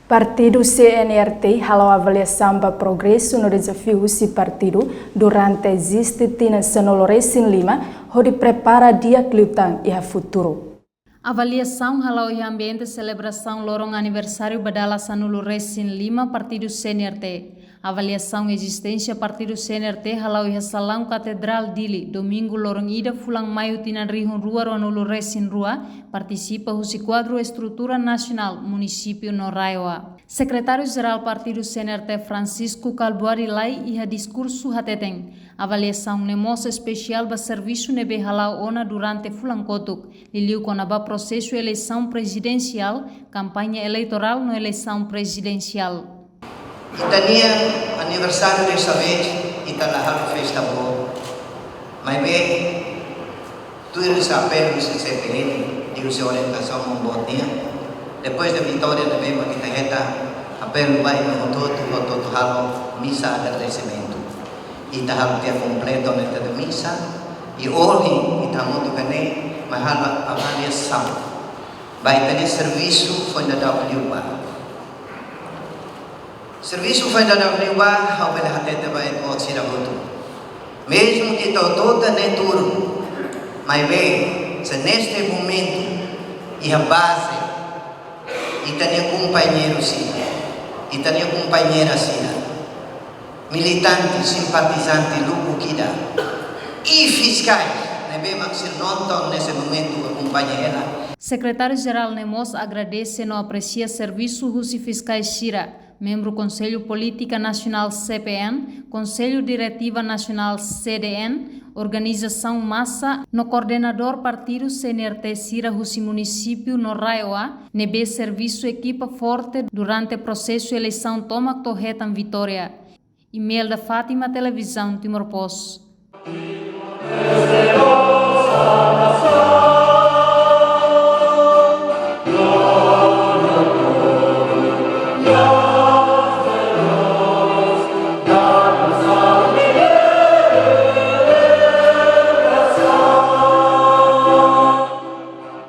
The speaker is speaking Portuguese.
Partido CNRT halau avaliação para progresso no desafio do partido durante existente na Sanoloresin Lima, onde prepara dia cliutan e a futuro. Avaliação halau e ambiente celebração lorong aniversário badala Sanoloresin Lima, Partido CNRT. Avaliação existência Partido CNRT halau e salão Catedral Dili, domingo lorong ida fulang maio tinan rihun rua Sanoloresin Rua, participa husi quadro estrutura nacional município Noraiwa. Secretário-Geral Partido CNRT Francisco Calbuari Lai e discurso hateteng. Avaliação nemosa especial ba serviço nebe halau ona durante fulankotuk. Liliu konaba processo eleição presidencial, campanha eleitoral no eleição presidencial. Itania aniversário dessa vez, Itanahal festa boa. Mas bem, tudo isso apelo do CPN, de sua orientação botinha. Depois da vitória da Bema kita reta apelo vai no todo halo missa agradecimento. Ita halo dia completo nesta da missa e hoje ita muito kane mahal avaliação. Vai ter serviço foi da WBA. Serviço foi da WBA, ao bela hatete vai o sirabuto. Mesmo que toda neturo, mas bem, se neste momento e a base Itania companheiro sila, Itania companheira sila, militante, simpatizante, lupo kida, e fiscais, nebe maxil nonton nesse momento companheira. Secretário-Geral Nemos agradece e aprecia serviço Rusi Fiscais Shira, membro Conselho Política Nacional CPN, Conselho Diretiva Nacional CDN, Organização Massa, no coordenador Partido CNRT Sira Rusi Município no Raiwa, nebe serviço equipa forte durante processo eleição toma correta Vitória. E-mail da Fátima Televisão Timor Post.